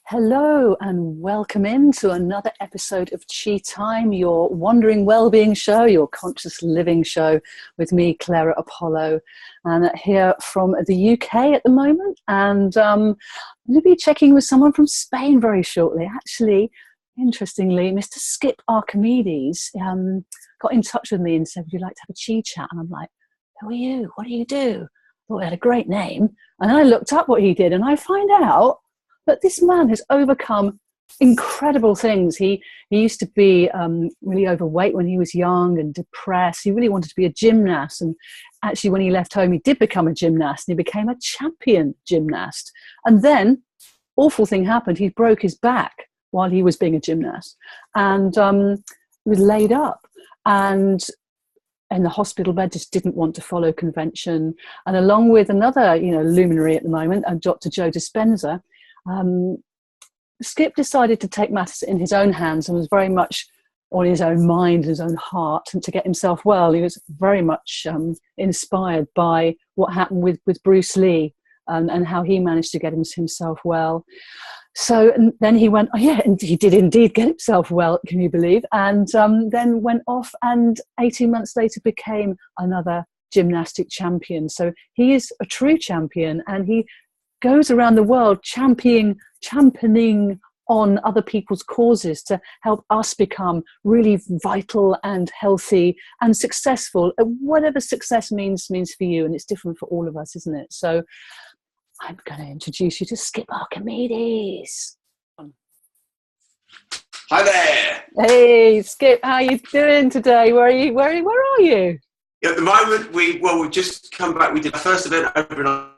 Hello and welcome into another episode of Chi Time, your wandering wellbeing show, your conscious living show with me, Clara Apollo, and here from the UK at the moment. And I'm going to be checking with someone from Spain very shortly. Actually, interestingly, Mr. Skip Archimedes got in touch with me and said, would you like to have a Chi chat? And I'm like, who are you? What do you do? I thought he had a great name. And then I looked up what he did and I find out but this man has overcome incredible things. He used to be really overweight when he was young and depressed. He really wanted to be a gymnast. And actually, when he left home, he did become a gymnast and he became a champion gymnast. And then, awful thing happened. He broke his back while he was being a gymnast and he was laid up. And the hospital bed, just didn't want to follow convention. And along with another, luminary at the moment, Dr. Joe Dispenza, Skip decided to take matters in his own hands and was very much on his own mind, his own heart, and to get himself well. He was very much inspired by what happened with Bruce Lee and how he managed to get himself well. So and then he went, and he did indeed get himself well, can you believe? And then went off and 18 months later became another gymnastic champion. So he is a true champion and he goes around the world championing on other people's causes to help us become really vital and healthy and successful at whatever success means for you. And it's different for all of us, isn't it? So I'm going to introduce you to Skip Archimedes. Hi there. Hey, Skip, how are you doing today? Where are you? Where are you? At the moment, we've just come back. We did our first event over in Australia.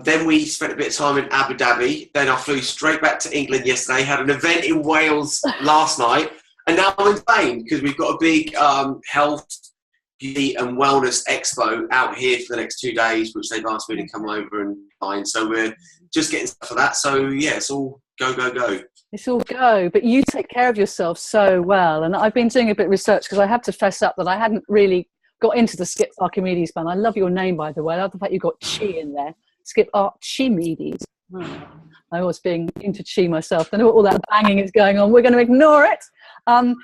Then we spent a bit of time in Abu Dhabi. Then I flew straight back to England yesterday. Had an event in Wales last night, and now I'm in Spain because we've got a big health, beauty, and wellness expo out here for the next 2 days, which they've asked me to come over and find. So we're just getting stuff for that. So yeah, it's all go. It's all go, but you take care of yourself so well. And I've been doing a bit of research because I have to fess up that I hadn't really got into the Skip Archimedes band. I love your name, by the way. I love the fact you got Chi in there. Skip Archimedes. Oh, I was being into Chi myself. I know all that banging is going on. We're going to ignore it. And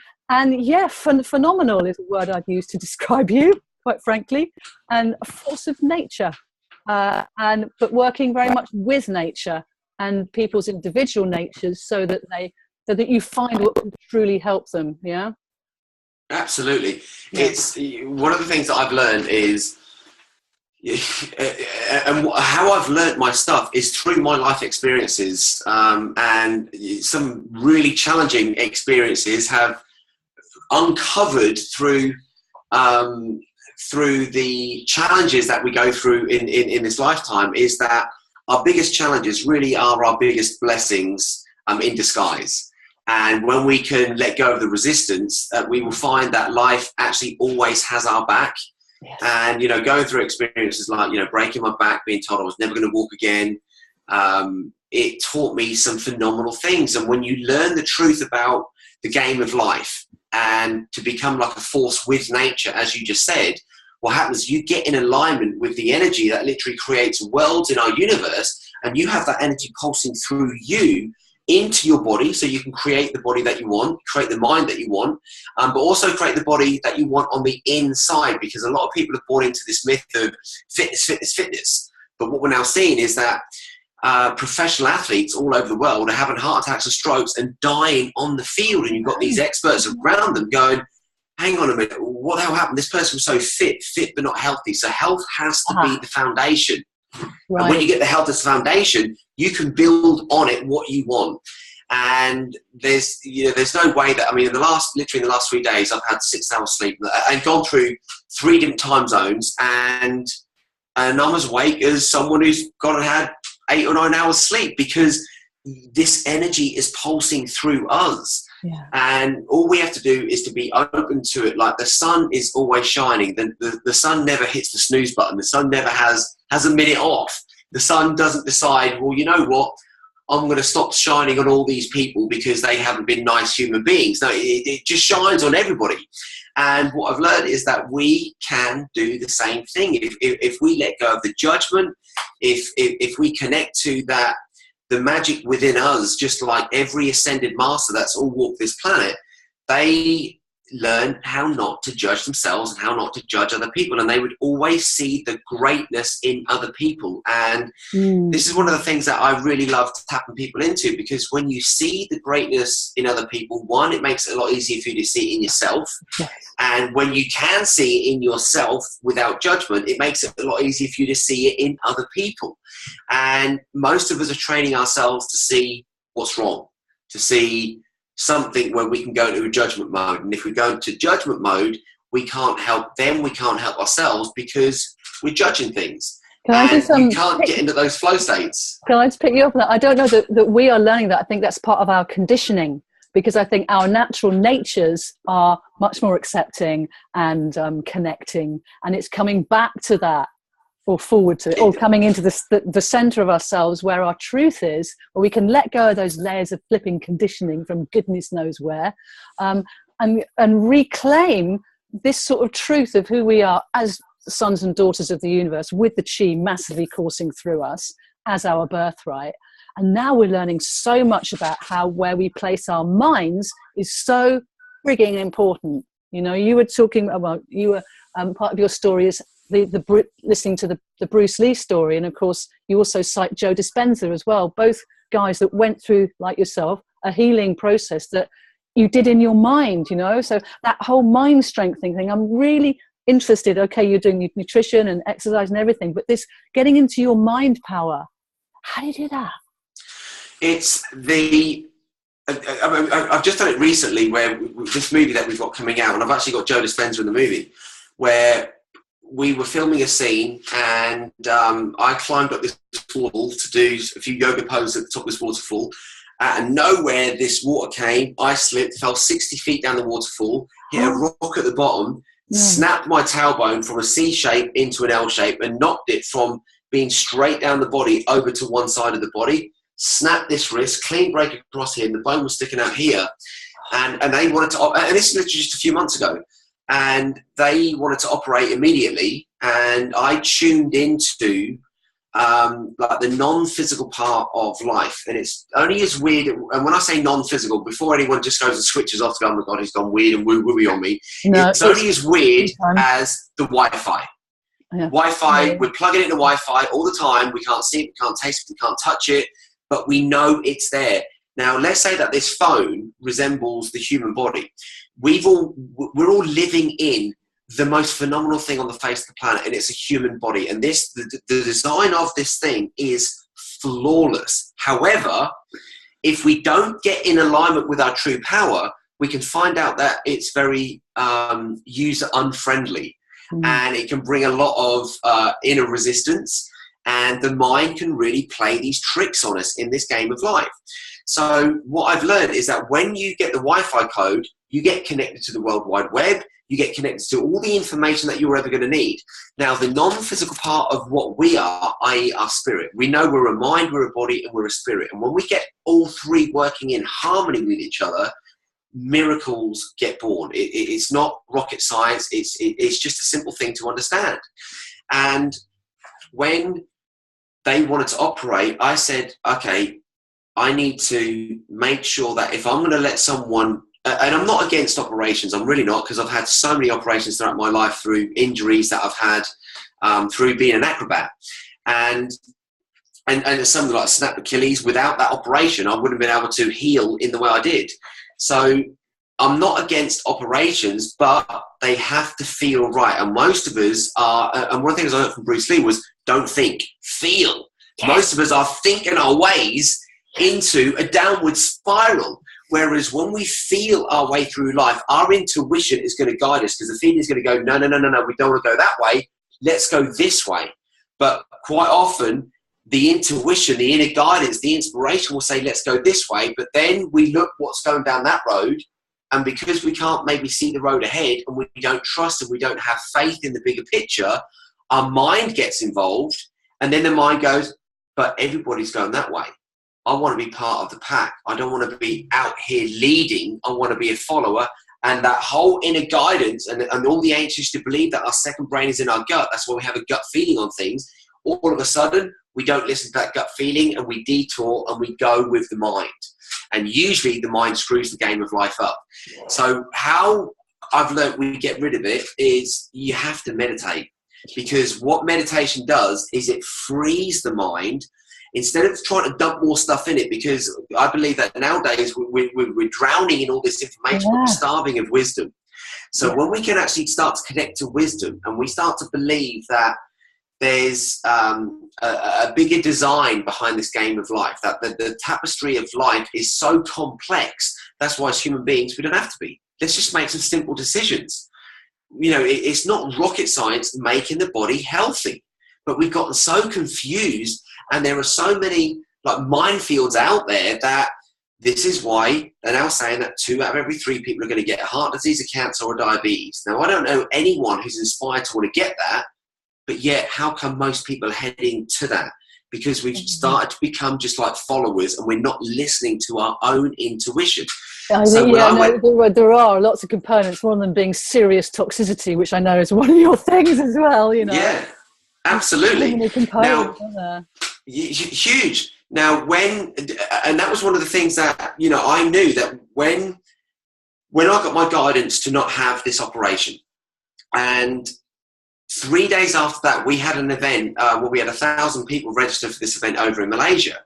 yeah, phenomenal is a word I'd use to describe you, quite frankly. And a force of nature. But working very much with nature and people's individual natures so that you find what can truly help them. Yeah. Absolutely. Yeah. It's one of the things that I've learned is, and how I've learned my stuff is through my life experiences, and some really challenging experiences have uncovered through the challenges that we go through in this lifetime is that our biggest challenges really are our biggest blessings in disguise. And when we can let go of the resistance, we will find that life actually always has our back. Yes. And, going through experiences like, breaking my back, being told I was never going to walk again, it taught me some phenomenal things. And when you learn the truth about the game of life and to become like a force with nature, as you just said, what happens, you get in alignment with the energy that literally creates worlds in our universe, and you have that energy pulsing through you into your body, so you can create the body that you want, create the mind that you want, but also create the body that you want on the inside, because a lot of people have bought into this myth of fitness. But what we're now seeing is that professional athletes all over the world are having heart attacks and strokes and dying on the field, and you've got these experts around them going, hang on a minute, what the hell happened? This person was so fit but not healthy. So health has to be the foundation. Right. And when you get the health as a foundation, you can build on it what you want. And there's no way that, in the last 3 days, I've had 6 hours sleep and gone through 3 different time zones, and I'm as awake as someone who's had 8 or 9 hours sleep, because this energy is pulsing through us. Yeah. And all we have to do is to be open to it. Like the sun is always shining. The sun never hits the snooze button. The sun never has a minute off. The sun doesn't decide, well, you know what, I'm going to stop shining on all these people because they haven't been nice human beings. No, it just shines on everybody. And what I've learned is that we can do the same thing if we let go of the judgment, if we connect to that, the magic within us, just like every ascended master that's all walked this planet, they learn how not to judge themselves and how not to judge other people, and they would always see the greatness in other people. And this is one of the things that I really love tapping people into, because when you see the greatness in other people, one, it makes it a lot easier for you to see it in yourself. Yes. And when you can see it in yourself without judgment, it makes it a lot easier for you to see it in other people. And most of us are training ourselves to see what's wrong, to see something where we can go into a judgment mode. And if we go into judgment mode, we can't help them, we can't help ourselves, because we're judging things. You can't get into those flow states. Can I just pick you up on that? I don't know that we are learning that. I think that's part of our conditioning, because I think our natural natures are much more accepting and connecting, and it's coming back to that, or forward to it, or coming into the center of ourselves where our truth is, where we can let go of those layers of flipping conditioning from goodness knows where, and reclaim this sort of truth of who we are as sons and daughters of the universe, with the chi massively coursing through us as our birthright. And now we're learning so much about how where we place our minds is so frigging important. You know, you were talking about, part of your story is listening to the Bruce Lee story, and of course you also cite Joe Dispenza as well, both guys that went through, like yourself, a healing process that you did in your mind, you know. So that whole mind strengthening thing, I'm really interested. Okay, you're doing nutrition and exercise and everything, but this getting into your mind power, how do you do that? It's I've just done it recently, where this movie that we've got coming out, and I've actually got Joe Dispenza in the movie, where we were filming a scene, and I climbed up this waterfall to do a few yoga poses at the top of this waterfall. Out of nowhere, this water came. I slipped, fell 60 feet down the waterfall, hit a rock at the bottom, snapped my tailbone from a C shape into an L shape, and knocked it from being straight down the body over to one side of the body. Snapped this wrist, clean break across here, and the bone was sticking out here. And they wanted to, and this is literally just a few months ago, and they wanted to operate immediately, and I tuned into like the non-physical part of life. And it's only as weird, and when I say non-physical, before anyone just goes and switches off to go, oh my god, he's gone weird and woo-woo on me, it's only as weird as the Wi-Fi. Wi-Fi, we're plugging into Wi-Fi all the time. We can't see it, we can't taste it, we can't touch it, but we know it's there. Now, let's say that this phone resembles the human body. We're all living in the most phenomenal thing on the face of the planet, and it's a human body. And the design of this thing is flawless. However, if we don't get in alignment with our true power, we can find out that it's very user unfriendly, and it can bring a lot of inner resistance, and the mind can really play these tricks on us in this game of life. So what I've learned is that when you get the Wi-Fi code, you get connected to the World Wide Web, you get connected to all the information that you're ever going to need. Now, the non-physical part of what we are, i.e. our spirit, we know we're a mind, we're a body, and we're a spirit. And when we get all three working in harmony with each other, miracles get born. It's not rocket science. It's just a simple thing to understand. And when they wanted to operate, I said, okay, I need to make sure that if I'm going to let someone, and I'm not against operations, I'm really not, because I've had so many operations throughout my life through injuries that I've had through being an acrobat. And something like snapped Achilles, without that operation, I wouldn't have been able to heal in the way I did. So I'm not against operations, but they have to feel right. And most of us are, and one of the things I learned from Bruce Lee was, don't think, feel. Yes. Most of us are thinking our ways into a downward spiral. Whereas when we feel our way through life, our intuition is going to guide us, because the feeling is going to go, no, we don't want to go that way. Let's go this way. But quite often, the intuition, the inner guidance, the inspiration will say, let's go this way. But then we look what's going down that road. And because we can't maybe see the road ahead, and we don't trust and we don't have faith in the bigger picture, our mind gets involved. And then the mind goes, but everybody's going that way. I want to be part of the pack. I don't want to be out here leading. I want to be a follower. And that whole inner guidance, and all the ancients to believe that our second brain is in our gut. That's why we have a gut feeling on things. All of a sudden, we don't listen to that gut feeling, and we detour and we go with the mind. And usually the mind screws the game of life up. So how I've learned we get rid of it is you have to meditate, because what meditation does is it frees the mind instead of trying to dump more stuff in it, because I believe that nowadays we're drowning in all this information, but we're starving of wisdom. So when we can actually start to connect to wisdom, and we start to believe that there's a bigger design behind this game of life, that the tapestry of life is so complex. That's why as human beings, we don't have to be. Let's just make some simple decisions. You know, it's not rocket science making the body healthy, but we've gotten so confused, and there are so many like minefields out there that this is why they're now saying that 2 out of every 3 people are going to get a heart disease, a cancer, or diabetes. Now, I don't know anyone who's inspired to want to get that, but yet how come most people are heading to that? Because we've started to become just like followers, and we're not listening to our own intuition. There are lots of components, one of them being serious toxicity, which I know is one of your things as well, you know. Yeah, absolutely. So many components, aren't there? Huge. Now, and that was one of the things that, you know, I knew that when I got my guidance to not have this operation, and 3 days after that, we had an event where we had 1,000 people register for this event over in Malaysia.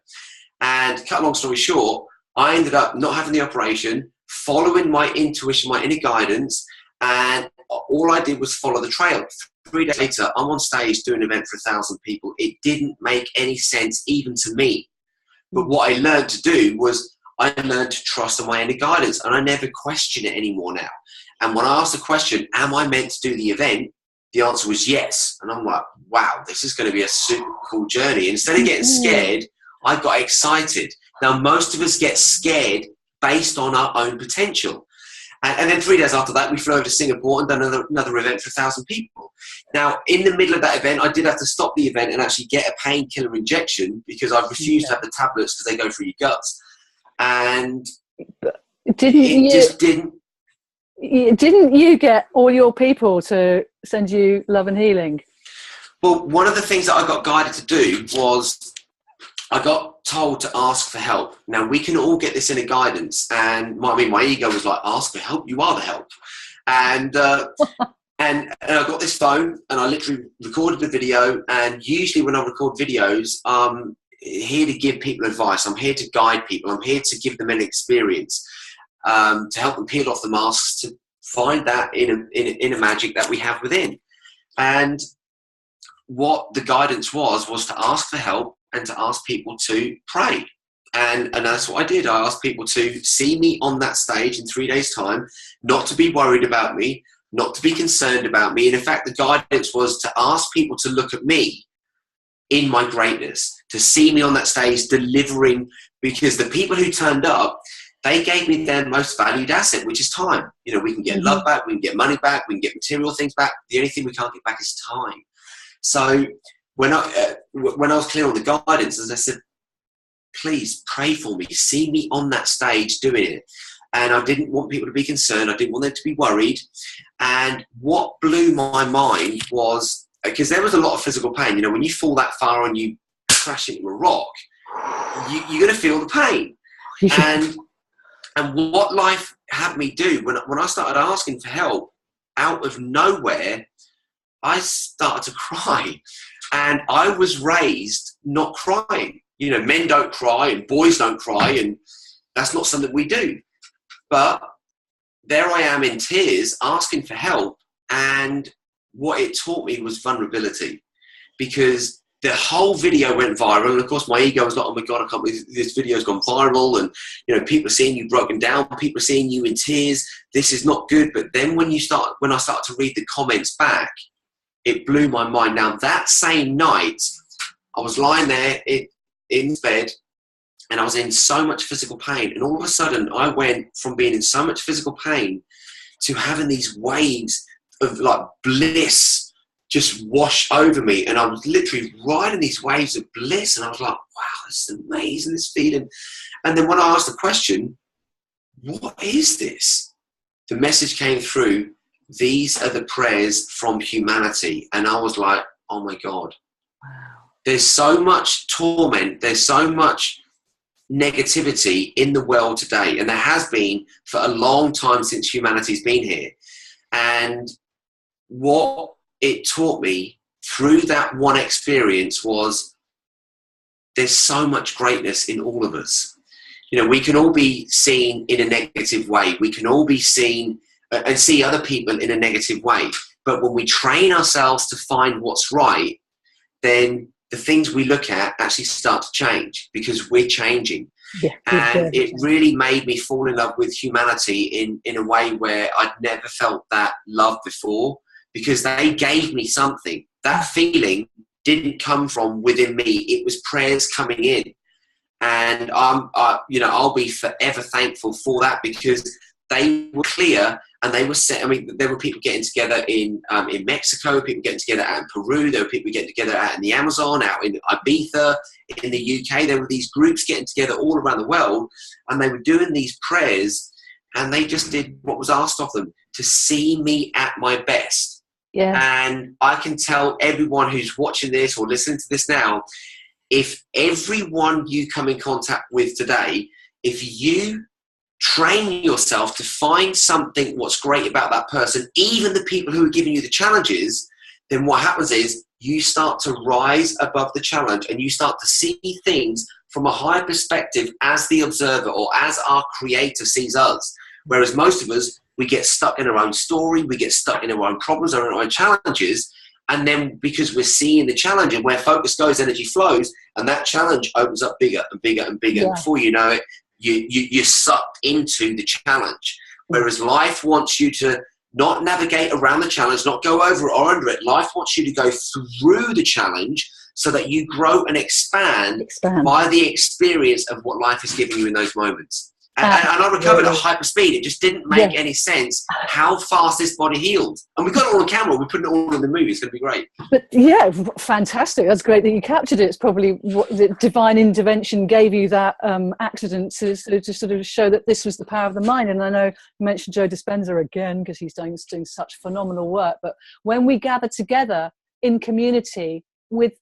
And cut a long story short, I ended up not having the operation, following my intuition, my inner guidance, and all I did was follow the trail. 3 days later, I'm on stage doing an event for 1,000 people. It didn't make any sense even to me. But what I learned to do was I learned to trust in my inner guidance, and I never question it anymore now. And when I asked the question, am I meant to do the event? The answer was yes. And I'm like, wow, this is going to be a super cool journey. Instead of getting scared, I got excited. Now, most of us get scared based on our own potential. And then 3 days after that, we flew over to Singapore and done another event for 1,000 people. Now, in the middle of that event, I did have to stop the event and actually get a painkiller injection, because I refused to have the tablets because they go through your guts. And didn't you get all your people to send you love and healing? Well, one of the things that I got guided to do was I got told to ask for help. Now, we can all get this inner guidance, and my ego was like, ask for help, you are the help. And and I got this phone, and I literally recorded the video. And usually when I record videos, I'm here to give people advice. I'm here to guide people. I'm here to give them an experience, to help them peel off the masks, to find that inner magic that we have within. And what the guidance was to ask for help and to ask people to pray. And that's what I did. I asked people to see me on that stage in 3 days' time, not to be worried about me, not to be concerned about me. And in fact, the guidance was to ask people to look at me in my greatness, to see me on that stage delivering, because the people who turned up, they gave me their most valued asset, which is time. You know, we can get love back, we can get money back, we can get material things back. The only thing we can't get back is time. So when I was clear on the guidance, as I said, please pray for me, see me on that stage doing it. And I didn't want people to be concerned. I didn't want them to be worried. And what blew my mind was, because there was a lot of physical pain. You know, when you fall that far and you crash into a rock, you're going to feel the pain. And what life had me do, when I started asking for help, out of nowhere, I started to cry. And I was raised not crying. You know, men don't cry and boys don't cry, and that's not something we do. But there I am in tears asking for help, and what it taught me was vulnerability, because the whole video went viral, and of course my ego was like, oh my God, I can't believe this video's gone viral, and you know, people are seeing you broken down, people are seeing you in tears, this is not good. But then when I started to read the comments back, it blew my mind. Now, that same night, I was lying there in bed, and I was in so much physical pain. And all of a sudden, I went from being in so much physical pain to having these waves of like bliss just wash over me. And I was literally riding these waves of bliss. And I was like, wow, this is amazing, this feeling. And then when I asked the question, what is this? The message came through, these are the prayers from humanity. And I was like, oh my God. Wow. there's so much torment, there's so much negativity in the world today, and there has been for a long time since humanity's been here. And what it taught me through that one experience was there's so much greatness in all of us. You know, we can all be seen in a negative way. We can all be seen and see other people in a negative way. But when we train ourselves to find what's right, then the things we look at actually start to change because we're changing. Yeah, and it really made me fall in love with humanity in a way where I'd never felt that love before, because they gave me something. That feeling didn't come from within me. It was prayers coming in. And I'll be forever thankful for that, because they were clear and they were set. I mean, there were people getting together in Mexico, people getting together out in Peru, there were people getting together out in the Amazon, out in Ibiza, in the UK. There were these groups getting together all around the world, and they were doing these prayers, and they just did what was asked of them, to see me at my best. Yeah. And I can tell everyone who's watching this or listening to this now, if everyone you come in contact with today, if you train yourself to find something what's great about that person, even the people who are giving you the challenges, then what happens is you start to rise above the challenge and you start to see things from a higher perspective as the observer, or as our creator sees us. Whereas most of us, we get stuck in our own story, we get stuck in our own problems, our own challenges. And then because we're seeing the challenge, and where focus goes, energy flows, and that challenge opens up bigger and bigger and bigger. Yeah. And before you know it, you're sucked into the challenge. Whereas life wants you to not navigate around the challenge, not go over it or under it. Life wants you to go through the challenge so that you grow and expand by the experience of what life is giving you in those moments. And I recovered at hyper speed. It just didn't make any sense how fast this body healed. And we got it all on camera. We're putting it all in the movie. It's going to be great. But yeah, fantastic. That's great that you captured it. It's probably what the divine intervention gave you that accident to sort of show that this was the power of the mind. And I know you mentioned Joe Dispenza again, because he's doing such phenomenal work. But when we gather together in community with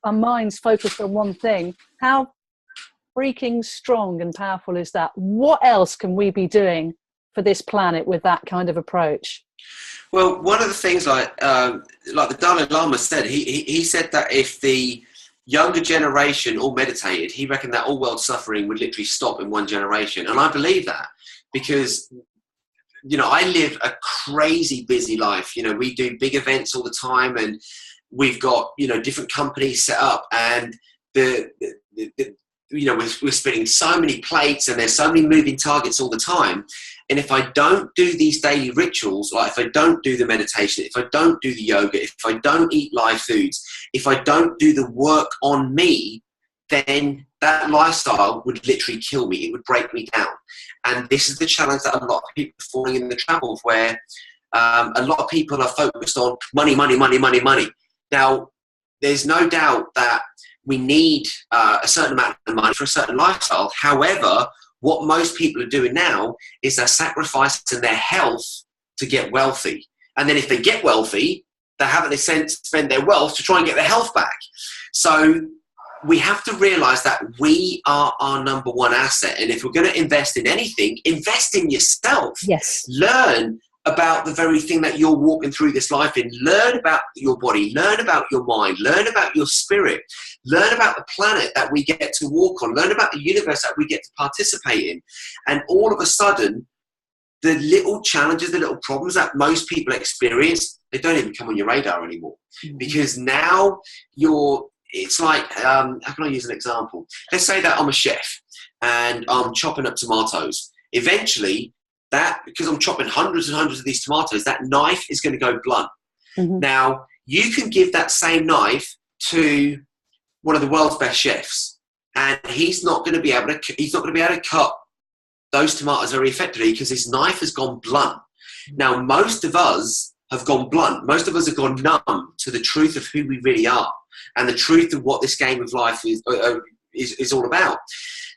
our minds focused on one thing, how freaking strong and powerful is that? What else can we be doing for this planet with that kind of approach? Well, one of the things like the Dalai Lama said, he said that if the younger generation all meditated, he reckoned that all world suffering would literally stop in one generation. And I believe that, because I live a crazy busy life. We do big events all the time, and we've got different companies set up, and we're spinning so many plates, and there's so many moving targets all the time. And if I don't do these daily rituals, like if I don't do the meditation, if I don't do the yoga, if I don't eat live foods, if I don't do the work on me, then that lifestyle would literally kill me. It would break me down. And this is the challenge that a lot of people are falling in the trap of, where a lot of people are focused on money, money, money, money, money. Now, there's no doubt that we need a certain amount of money for a certain lifestyle. However, what most people are doing now is they're sacrificing their health to get wealthy. And then if they get wealthy, they're having to spend their wealth to try and get their health back. So we have to realize that we are our number one asset. And if we're going to invest in anything, invest in yourself. Yes. Learn about the very thing that you're walking through this life in. Learn about your body, learn about your mind, learn about your spirit, learn about the planet that we get to walk on, learn about the universe that we get to participate in. And all of a sudden, the little challenges, the little problems that most people experience, they don't even come on your radar anymore. Mm-hmm. Because now it's like, how can I use an example? Let's say that I'm a chef and I'm chopping up tomatoes. Eventually, because I'm chopping hundreds and hundreds of these tomatoes, that knife is going to go blunt. Mm-hmm. Now, you can give that same knife to one of the world's best chefs, and he's not going to be able to cut those tomatoes very effectively because his knife has gone blunt. Now, most of us have gone blunt. Most of us have gone numb to the truth of who we really are and the truth of what this game of life is all about.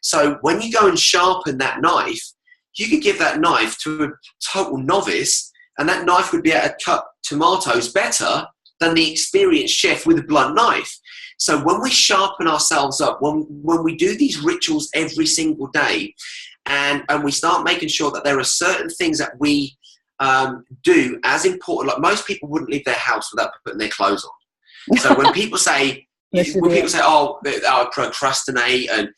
So when you go and sharpen that knife, you could give that knife to a total novice, and that knife would be able to cut tomatoes better than the experienced chef with a blunt knife. So when we sharpen ourselves up, when we do these rituals every single day, and we start making sure that there are certain things that we do as important, like most people wouldn't leave their house without putting their clothes on. So when people say, oh, I procrastinate, and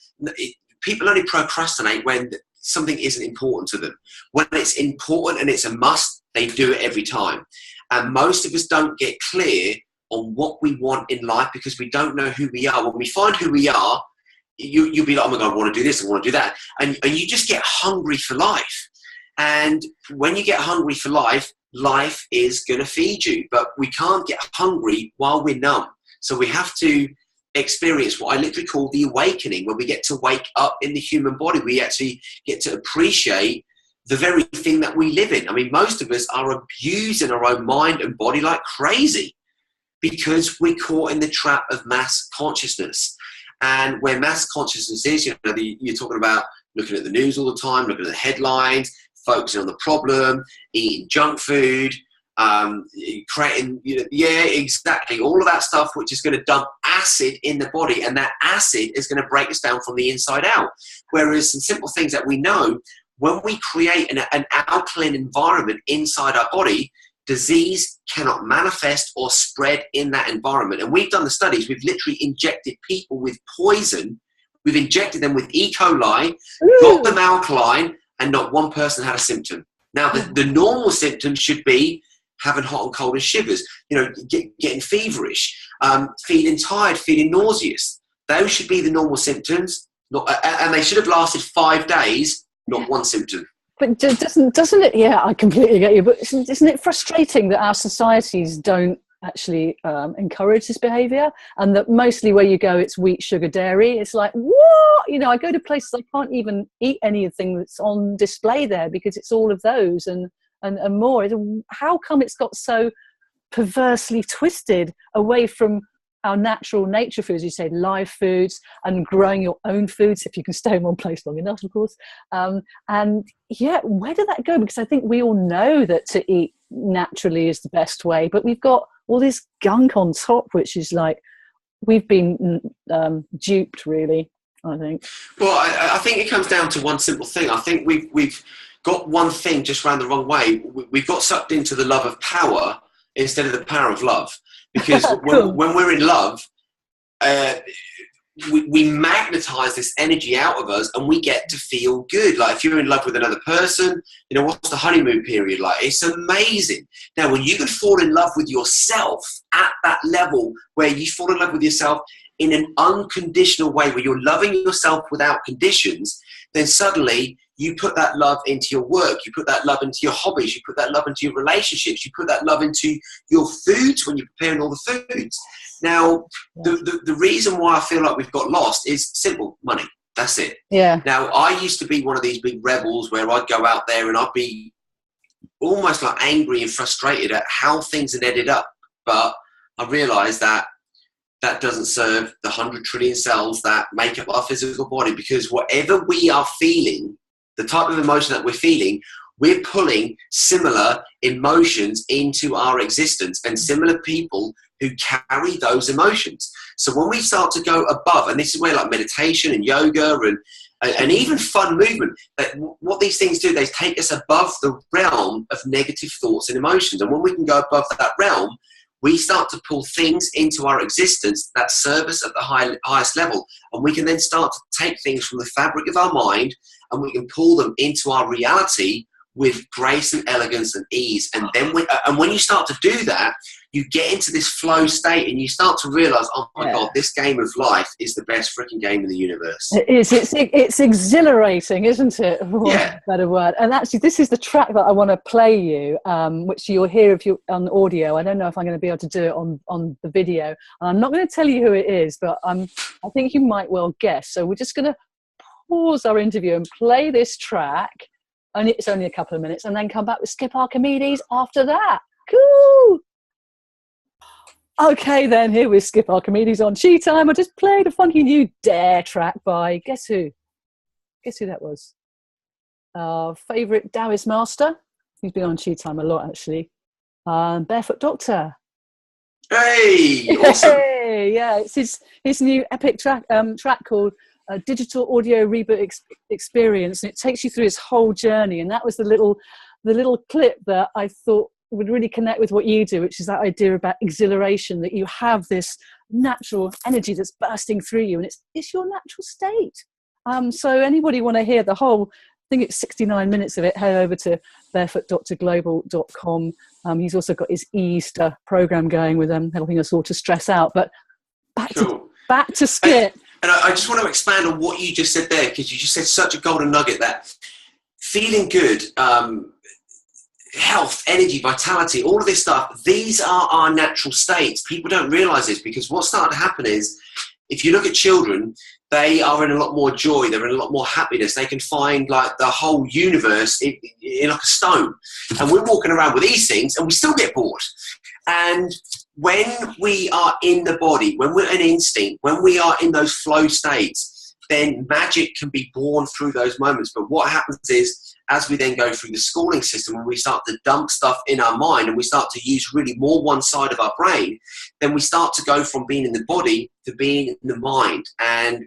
people only procrastinate when something isn't important to them. When it's important and it's a must, they do it every time. And most of us don't get clear on what we want in life because we don't know who we are. When we find who we are, you'll be like, oh my God, I want to do this, I want to do that. And you just get hungry for life. And when you get hungry for life, life is going to feed you. But we can't get hungry while we're numb. So we have to experience what I literally call the awakening, where we get to wake up in the human body. We actually get to appreciate the very thing that we live in. I mean, most of us are abusing our own mind and body like crazy because we're caught in the trap of mass consciousness. And where mass consciousness is, you're talking about looking at the news all the time, looking at the headlines, focusing on the problem, eating junk food, creating, exactly, all of that stuff, which is going to dump acid in the body, and that acid is going to break us down from the inside out. Whereas some simple things that we know, when we create an alkaline environment inside our body, disease cannot manifest or spread in that environment. And we've done the studies. We've literally injected people with poison. We've injected them with E. coli, got them alkaline, and not one person had a symptom. Now, the normal symptoms should be having hot and cold and shivers, getting feverish, feeling tired, feeling nauseous. Those should be the normal symptoms, and they should have lasted 5 days, not one symptom. But doesn't it? Yeah, I completely get you. But isn't it frustrating that our societies don't actually encourage this behaviour, and that mostly where you go, it's wheat, sugar, dairy? It's like, what? I go to places I can't even eat anything that's on display there because it's all of those and more. How come it's got so perversely twisted away from our natural nature foods, you say, live foods, and growing your own foods if you can stay in one place long enough, of course. And yeah, where did that go? Because I think we all know that to eat naturally is the best way, but we've got all this gunk on top, which is like, we've been duped, really, I think. Well, I think it comes down to one simple thing. I think we've got one thing just round the wrong way. We've got sucked into the love of power instead of the power of love. Because Cool. when we're in love, we magnetize this energy out of us and we get to feel good. Like if you're in love with another person, what's the honeymoon period like? It's amazing. Now, when you can fall in love with yourself at that level where you fall in love with yourself in an unconditional way, where you're loving yourself without conditions, then suddenly you put that love into your work, you put that love into your hobbies, you put that love into your relationships, you put that love into your foods when you're preparing all the foods. Now, the reason why I feel like we've got lost is simple: money. That's it. Yeah. Now, I used to be one of these big rebels where I'd go out there and I'd be almost like angry and frustrated at how things had ended up. But I realised that doesn't serve the 100 trillion cells that make up our physical body, because whatever we are feeling, the type of emotion that we're feeling, we're pulling similar emotions into our existence and similar people who carry those emotions. So when we start to go above, and this is where like meditation and yoga and even fun movement, that what these things do, they take us above the realm of negative thoughts and emotions. And when we can go above that realm, we start to pull things into our existence that serve us at the highest level. And we can then start to take things from the fabric of our mind and we can pull them into our reality with grace and elegance and ease. And then when you start to do that, you get into this flow state and you start to realize, oh my God, this game of life is the best freaking game in the universe. It is. It's exhilarating, isn't it? Yeah. Better word. And actually, this is the track that I want to play you, which you'll hear if you're on audio. I don't know if I'm going to be able to do it on the video. And I'm not going to tell you who it is, but I think you might well guess. So we're just going to pause our interview and play this track. It's only a couple of minutes, and then come back with Skip Archimedes after that. Cool. Okay, then, here with Skip Archimedes on Chi Time. I just played a funky new Dare track by, guess who? Guess who that was? Our favourite Taoist master. He's been on Chi Time a lot, actually. Barefoot Doctor. Hey, awesome. Hey, yeah, it's his new epic track called Digital Audio Reboot Experience, and it takes you through his whole journey. And that was the little clip that I thought would really connect with what you do, which is that idea about exhilaration, that you have this natural energy that's bursting through you, and it's your natural state. So anybody want to hear the whole, I think it's 69 minutes of it, head over to barefootdoctorglobal.com. He's also got his Easter program going with helping us all to stress out. But back to Skip. And I just want to expand on what you just said there, because you just said such a golden nugget, that feeling good, health, energy, vitality, all of this stuff, these are our natural states. People don't realize this, because what's starting to happen is, if you look at children, they are in a lot more joy, they're in a lot more happiness. They can find like the whole universe in like a stone. And we're walking around with these things and we still get bored. And when we are in the body, when we're in instinct, when we are in those flow states, then magic can be born through those moments. But what happens is, as we then go through the schooling system, when we start to dump stuff in our mind and we start to use really more one side of our brain, then we start to go from being in the body to being in the mind. And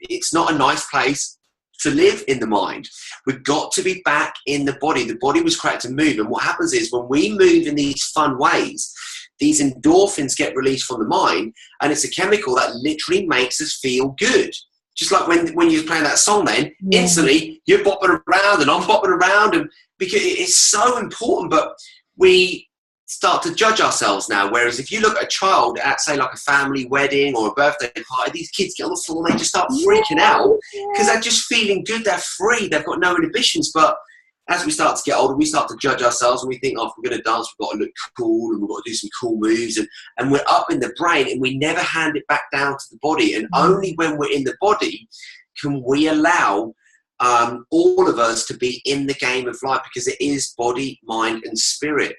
it's not a nice place to live in the mind. We've got to be back in the body. The body was created to move. And what happens is, when we move in these fun ways, these endorphins get released from the mind, and it's a chemical that literally makes us feel good. Just like when you're playing that song, then instantly you're bopping around and I'm bopping around, and because it's so important. But we start to judge ourselves now. Whereas if you look at a child at, say, like a family wedding or a birthday party, these kids get on the floor and they just start freaking out because they're just feeling good. They're free. They've got no inhibitions. But as we start to get older, we start to judge ourselves, and we think, oh, if we're going to dance, we've got to look cool and we've got to do some cool moves. And we're up in the brain, and we never hand it back down to the body. And only when we're in the body can we allow all of us to be in the game of life, because it is body, mind, and spirit.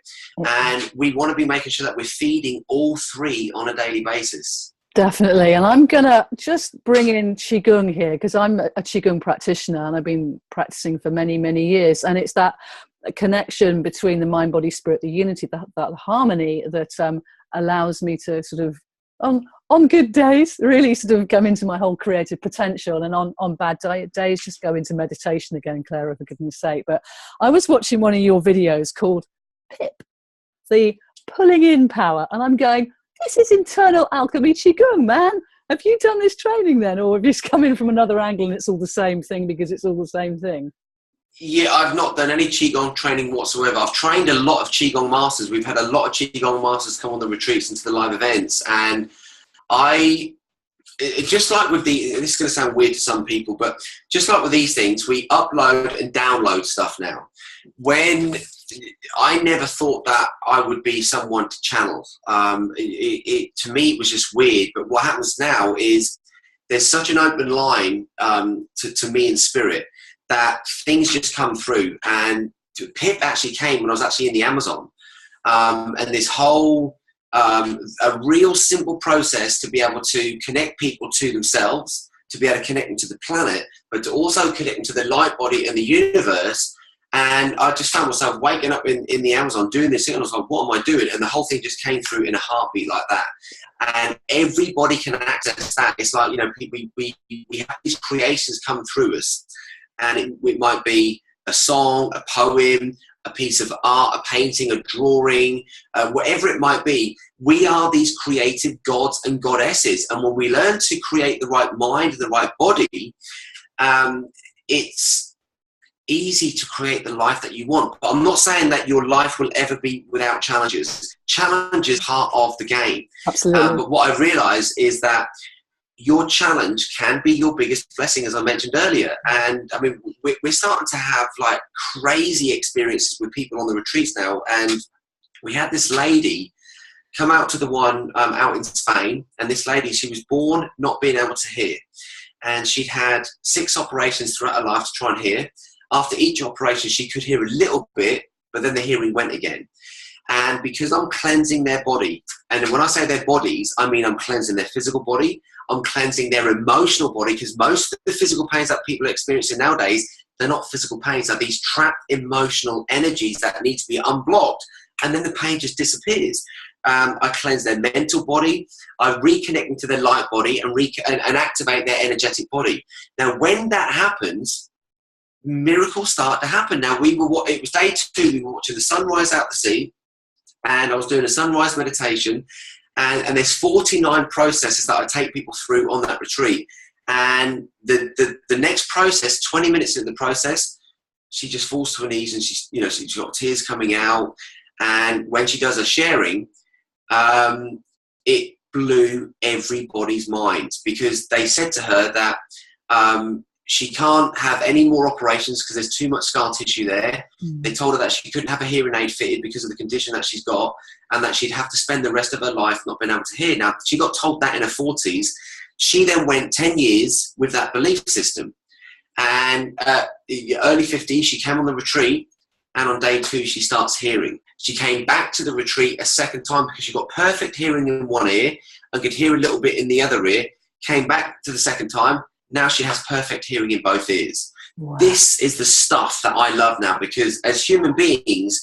And we want to be making sure that we're feeding all three on a daily basis. Definitely. And I'm going to just bring in Qigong here, because I'm a Qigong practitioner and I've been practicing for many, many years. And it's that connection between the mind, body, spirit, the unity, that harmony that allows me to sort of, on good days, really sort of come into my whole creative potential. And on bad days, just go into meditation again, Clara, for goodness sake. But I was watching one of your videos called PIP, the pulling in power. And I'm going, this is internal alchemy Qigong, man. Have you done this training then? Or have you just come in from another angle and it's all the same thing because it's all the same thing? Yeah, I've not done any Qigong training whatsoever. I've trained a lot of Qigong masters. We've had a lot of Qigong masters come on the retreats and to the live events. And just like with this is going to sound weird to some people, but just like with these things, we upload and download stuff now. When I never thought that I would be someone to channel. To me, it was just weird. But what happens now is there's such an open line to me in spirit that things just come through. And PIP actually came when I was actually in the Amazon. And this whole, a real simple process to be able to connect people to themselves, to be able to connect them to the planet, but to also connect them to the light body and the universe. And I just found myself waking up in the Amazon doing this thing, and I was like, what am I doing? And the whole thing just came through in a heartbeat like that. And everybody can access that. It's like, you know, we have these creations come through us. And it might be a song, a poem, a piece of art, a painting, a drawing, whatever it might be. We are these creative gods and goddesses. And when we learn to create the right mind, the right body, it's easy to create the life that you want. But I'm not saying that your life will ever be without challenges. Challenge is part of the game. Absolutely. But what I realized is that your challenge can be your biggest blessing, as I mentioned earlier. And I mean, we're starting to have like crazy experiences with people on the retreats now. And we had this lady come out to the one out in Spain. And this lady, she was born not being able to hear. And she'd had 6 operations throughout her life to try and hear. After each operation, she could hear a little bit, but then the hearing went again. And because I'm cleansing their body, and when I say their bodies, I mean I'm cleansing their physical body, I'm cleansing their emotional body, because most of the physical pains that people are experiencing nowadays, they're not physical pains, they're these trapped emotional energies that need to be unblocked, and then the pain just disappears. I cleanse their mental body. I reconnect them to their light body and activate their energetic body. Now, when that happens, miracles start to happen. Now, it was day 2. We were watching the sunrise out the sea, and I was doing a sunrise meditation. And there's 49 processes that I take people through on that retreat. And the next process, 20 minutes into the process, she just falls to her knees, and she's got tears coming out. And when she does her sharing, it blew everybody's minds, because they said to her that she can't have any more operations because there's too much scar tissue there. They told her that she couldn't have a hearing aid fitted because of the condition that she's got, and that she'd have to spend the rest of her life not being able to hear. Now, she got told that in her 40s. She then went 10 years with that belief system. And the early 50s, she came on the retreat, and on day 2, she starts hearing. She came back to the retreat a second time because she got perfect hearing in one ear and could hear a little bit in the other ear. Came back to the second time. Now she has perfect hearing in both ears. Wow. This is the stuff that I love now, because as human beings,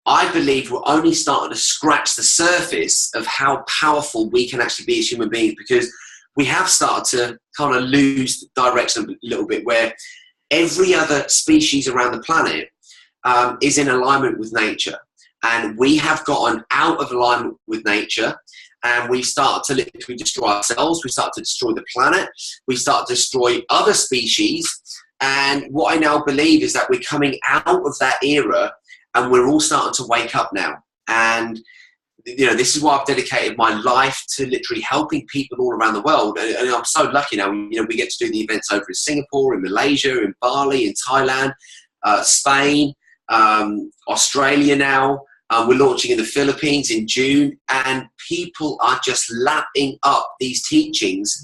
I believe we're only starting to scratch the surface of how powerful we can actually be as human beings, because we have started to kind of lose direction a little bit, where every other species around the planet is in alignment with nature. And we have gotten out of alignment with nature, and we start to literally destroy ourselves. We start to destroy the planet. We start to destroy other species. And what I now believe is that we're coming out of that era, and we're all starting to wake up now. And this is why I've dedicated my life to literally helping people all around the world. And I'm so lucky now. We get to do the events over in Singapore, in Malaysia, in Bali, in Thailand, Spain, Australia now. We're launching in the Philippines in June, and people are just lapping up these teachings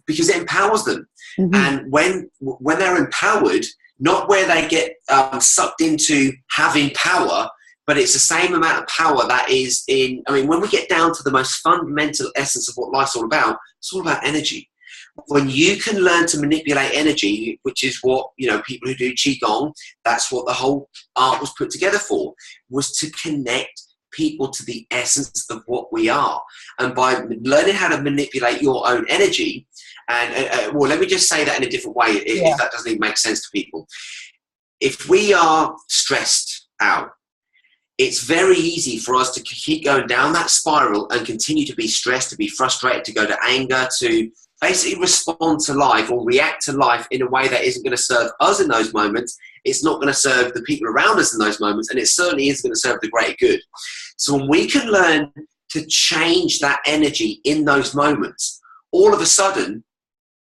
because it empowers them. Mm-hmm. And when they're empowered, not where they get sucked into having power, but it's the same amount of power that is in, when we get down to the most fundamental essence of what life's all about, it's all about energy. When you can learn to manipulate energy, which is what, people who do Qigong, that's what the whole art was put together for, was to connect people to the essence of what we are. And by learning how to manipulate your own energy, and let me just say that in a different way, if that doesn't even make sense to people. If we are stressed out, it's very easy for us to keep going down that spiral and continue to be stressed, to be frustrated, to go to anger, to basically respond to life or react to life in a way that isn't going to serve us in those moments. It's not going to serve the people around us in those moments, and it certainly isn't going to serve the greater good. So when we can learn to change that energy in those moments, all of a sudden,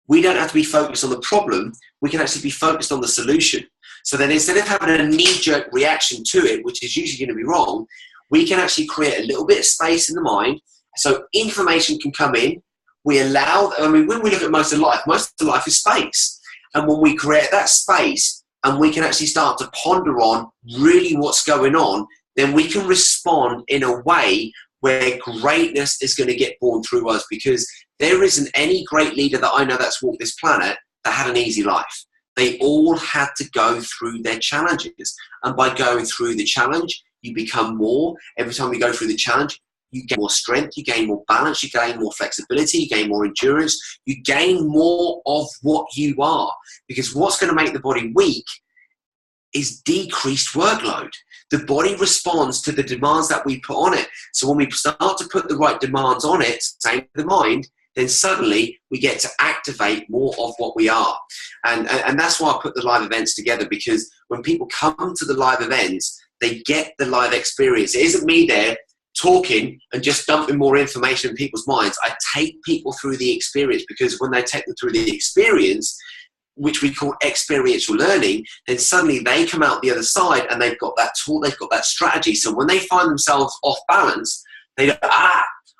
we don't have to be focused on the problem. We can actually be focused on the solution. So then instead of having a knee-jerk reaction to it, which is usually going to be wrong, we can actually create a little bit of space in the mind so information can come in. We allow, when we look at most of life is space. And when we create that space and we can actually start to ponder on really what's going on, then we can respond in a way where greatness is going to get born through us, because there isn't any great leader that I know that's walked this planet that had an easy life. They all had to go through their challenges. And by going through the challenge, you become more. Every time you go through the challenge, you gain more strength, you gain more balance, you gain more flexibility, you gain more endurance, you gain more of what you are. Because what's going to make the body weak is decreased workload. The body responds to the demands that we put on it. So when we start to put the right demands on it, same with the mind, then suddenly we get to activate more of what we are. And that's why I put the live events together, because when people come to the live events, they get the live experience. It isn't me there talking and just dumping more information in people's minds. I take people through the experience, because when they take them through the experience, which we call experiential learning, then suddenly they come out the other side and they've got that tool, they've got that strategy. So when they find themselves off balance, they go,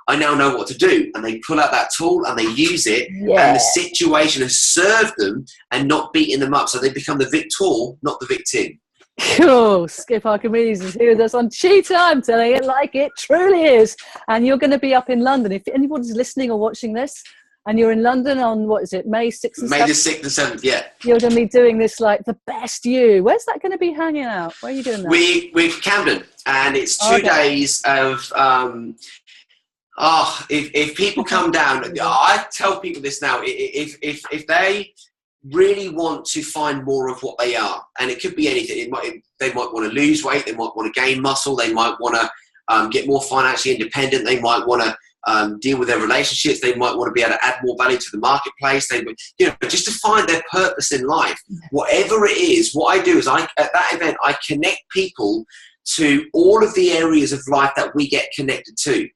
I now know what to do. And they pull out that tool and they use it. Yeah. And the situation has served them and not beating them up. So they become the victor, not the victim. Cool. Skip Archimedes is here with us on Chi Time, telling it like it truly is. And you're going to be up in London. If anybody's listening or watching this, And you're in London on, what is it, May 6th and 7th? May the 6th and 7th, yeah. You're going to be doing this, like, the best you. Where's that going to be hanging out? Where are you doing that? We've Camden, and it's 2 days of... if people come down, I tell people this now, if they really want to find more of what they are, and it could be anything, they might want to lose weight, they might want to gain muscle, they might want to get more financially independent, they might want to deal with their relationships, they might want to be able to add more value to the marketplace, they would, just to find their purpose in life. Whatever it is, what I do is at that event, I connect people to all of the areas of life that we get connected to.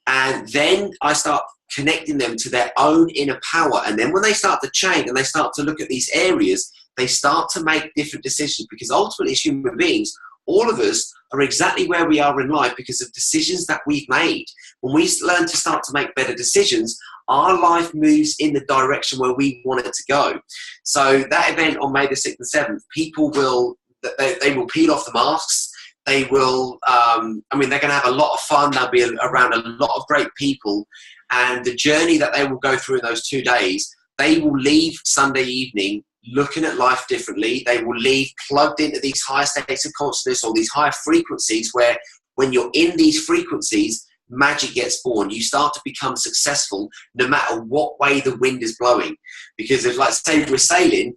And then I start connecting them to their own inner power. And then when they start to change and they start to look at these areas, they start to make different decisions, because ultimately as human beings, all of us are exactly where we are in life because of decisions that we've made. When we learn to start to make better decisions, our life moves in the direction where we want it to go. So that event on May the 6th and 7th, people will, they will peel off the masks. They will, they're going to have a lot of fun. They'll be around a lot of great people. And the journey that they will go through in those 2 days, they will leave Sunday evening looking at life differently. They will leave plugged into these higher states of consciousness or these higher frequencies where when you're in these frequencies, magic gets born. You start to become successful no matter what way the wind is blowing. Because if, like, say we're sailing,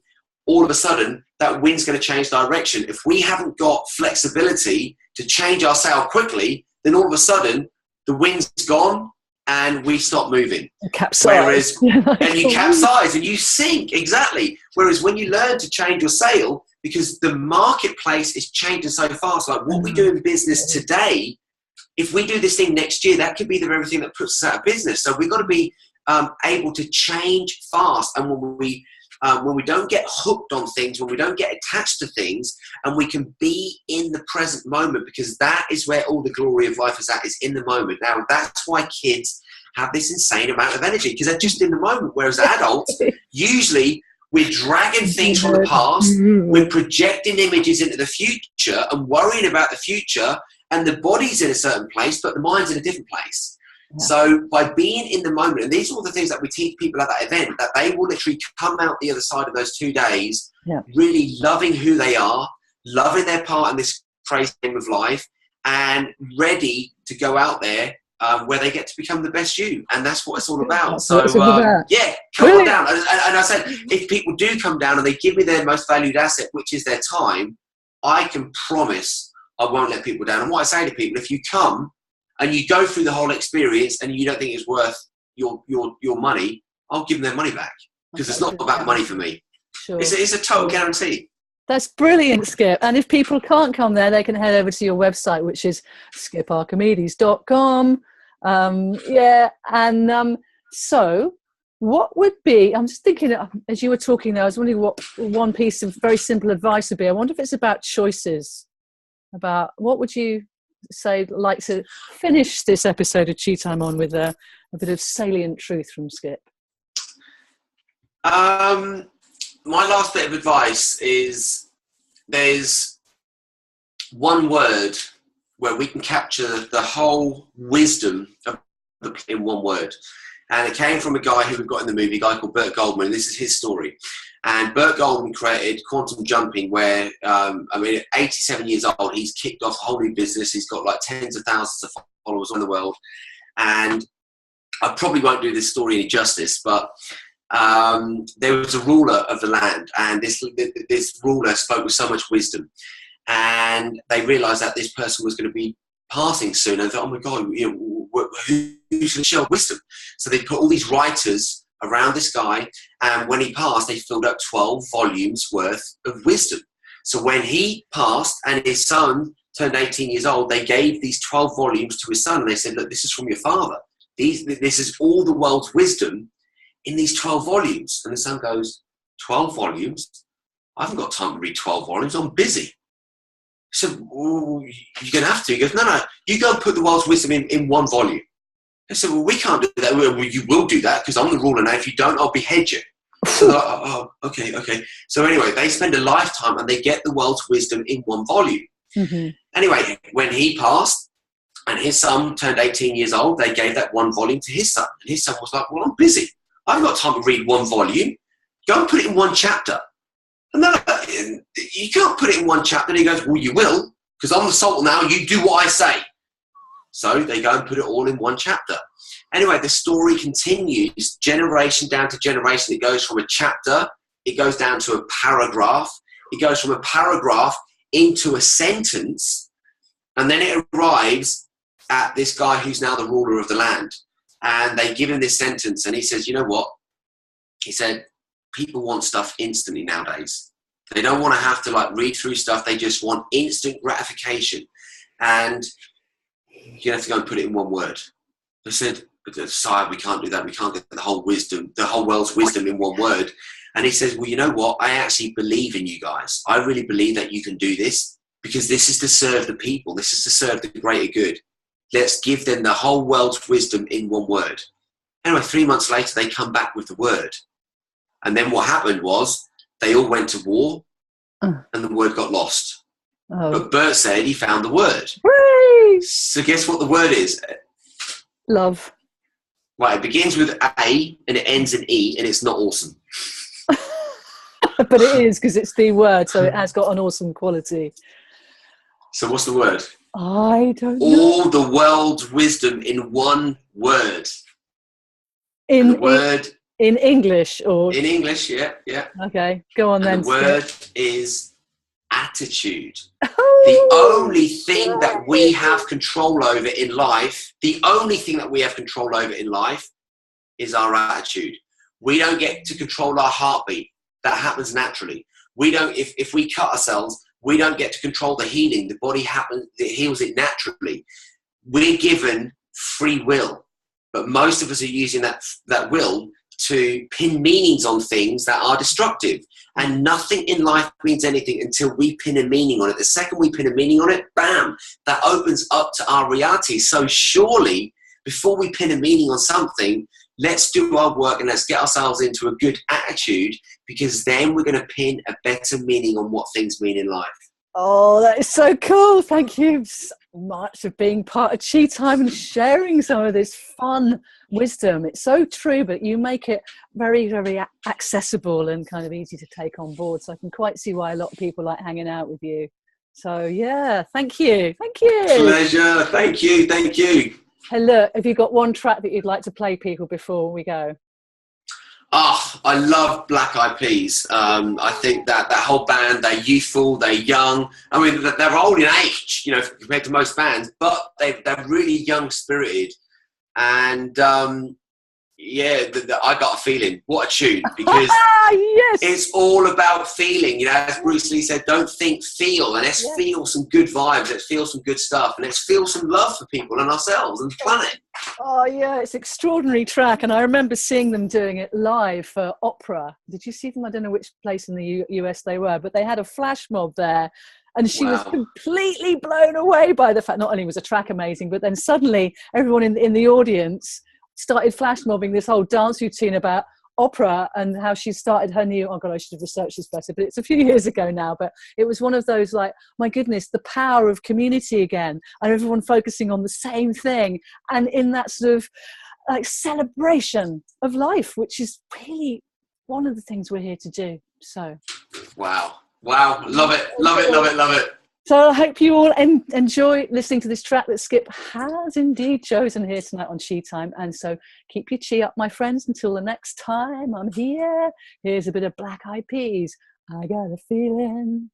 all of a sudden that wind's going to change direction. If we haven't got flexibility to change our sail quickly, then all of a sudden the wind's gone and we stop moving. Capsize. And you capsize and you sink, exactly. Whereas when you learn to change your sail, because the marketplace is changing so fast, like what we do in business today, if we do this thing next year, that could be the very thing that puts us out of business. So we've got to be able to change fast. And when we don't get hooked on things, when we don't get attached to things, and we can be in the present moment, because that is where all the glory of life is at, is in the moment. Now, that's why kids have this insane amount of energy, because they're just in the moment. Whereas adults, usually we're dragging things from the past, we're projecting images into the future and worrying about the future, and the body's in a certain place, but the mind's in a different place. Yeah. So by being in the moment, and these are all the things that we teach people at that event, that they will literally come out the other side of those 2 days, really loving who they are, loving their part in this crazy game of life, and ready to go out there where they get to become the best you. And that's what it's all about. So yeah, come on down. And I said, if people do come down and they give me their most valued asset, which is their time, I can promise I won't let people down. And what I say to people, if you come and you go through the whole experience and you don't think it's worth your money, I'll give them their money back, because it's not about money for me. Sure. It's a total guarantee. That's brilliant, Skip. And if people can't come there, they can head over to your website, which is skiparchimedes.com. So what would be, I'm just thinking, as you were talking there, I was wondering what one piece of very simple advice would be. I wonder if it's about choices. About what would you say, like to finish this episode of Chi Time on with a bit of salient truth from Skip? My last bit of advice is, there's one word where we can capture the whole wisdom of in one word. And it came from a guy who we've got in the movie, a guy called Burt Goldman, and this is his story. And Burt Goldman created quantum jumping, where, at 87 years old, he's kicked off a whole new business. He's got like tens of thousands of followers around the world. And I probably won't do this story any justice, but there was a ruler of the land, and this ruler spoke with so much wisdom. And they realized that this person was going to be passing soon, and thought, oh my God, who's going to share wisdom? So they put all these writers around this guy, and when he passed, they filled up 12 volumes worth of wisdom. So when he passed and his son turned 18 years old, they gave these 12 volumes to his son, and they said, look, this is from your father. This is all the world's wisdom in these 12 volumes. And the son goes, 12 volumes? I haven't got time to read 12 volumes, I'm busy. So you're going to have to. He goes, no, you go and put the world's wisdom in one volume. I said, well, we can't do that. Well, you will do that, because I'm the ruler now. If you don't, I'll behead you. So they're like, okay. So anyway, they spend a lifetime and they get the world's wisdom in one volume. Mm-hmm. Anyway, when he passed and his son turned 18 years old, they gave that one volume to his son. And his son was like, well, I'm busy. I've got time to read one volume. Go and put it in one chapter. And no, you can't put it in one chapter. And he goes, well, you will, because I'm the sultan now. You do what I say. So they go and put it all in one chapter. Anyway, the story continues generation down to generation. It goes from a chapter, it goes down to a paragraph, it goes from a paragraph into a sentence, and then it arrives at this guy who's now the ruler of the land. And they give him this sentence, and he says, you know what? He said, people want stuff instantly nowadays. They don't want to have to like read through stuff. They just want instant gratification. And you have to go and put it in one word. They said, sire, we can't do that. We can't get the whole wisdom, the whole world's wisdom in one word. And he says, well, you know what? I actually believe in you guys. I really believe that you can do this, because this is to serve the people. This is to serve the greater good. Let's give them the whole world's wisdom in one word. Anyway, 3 months later, they come back with the word. And then what happened was they all went to war and the word got lost. Oh. But Bert said he found the word. Whee! So guess what the word is? Love. Right, it begins with A and it ends in E, and it's not awesome. But it is, because it's the word, so it has got an awesome quality. So what's the word? I don't know. All the world's wisdom in one word. In English, or in English, yeah. Okay, go on then. The word is attitude. Oh, the only thing that we have control over in life, is our attitude. We don't get to control our heartbeat. That happens naturally. We don't. If we cut ourselves, we don't get to control the healing. The body heals it naturally. We're given free will, but most of us are using that will to pin meanings on things that are destructive. And nothing in life means anything until we pin a meaning on it. The second we pin a meaning on it, bam, that opens up to our reality. So surely, before we pin a meaning on something, let's do our work and let's get ourselves into a good attitude, because then we're going to pin a better meaning on what things mean in life. Oh, that is so cool. Thank you so much for being part of Chi Time and sharing some of this fun wisdom. It's so true, but you make it very, very accessible and kind of easy to take on board. So I can quite see why a lot of people like hanging out with you. So yeah, thank you. Thank you. Pleasure. Thank you. Thank you. Hey, look, have you got one track that you'd like to play people before we go? Oh, I love Black Eyed Peas. I think that whole band, they're youthful, they're young. I mean, they're old in age, you know, compared to most bands, but they're really young-spirited. And, I got a feeling. What a tune, because yes. It's all about feeling. You know, as Bruce Lee said, don't think, feel. And let's feel some good vibes. Let's feel some good stuff. And let's feel some love for people and ourselves and the planet. Oh, yeah, it's an extraordinary track. And I remember seeing them doing it live for opera. Did you see them? I don't know which place in the US they were, but they had a flash mob there. And she was completely blown away by the fact, not only was the track amazing, but then suddenly everyone in the audience started flash mobbing this whole dance routine about opera and how she started her new, oh God, I should have researched this better, but it's a few years ago now, but it was one of those like, my goodness, the power of community again, and everyone focusing on the same thing, and in that sort of like celebration of life, which is really one of the things we're here to do. So wow, love it. So I hope you all enjoy listening to this track that Skip has indeed chosen here tonight on Chi Time. And so keep your chi up, my friends, until the next time I'm here. Here's a bit of Black Eyed Peas. I got a feeling.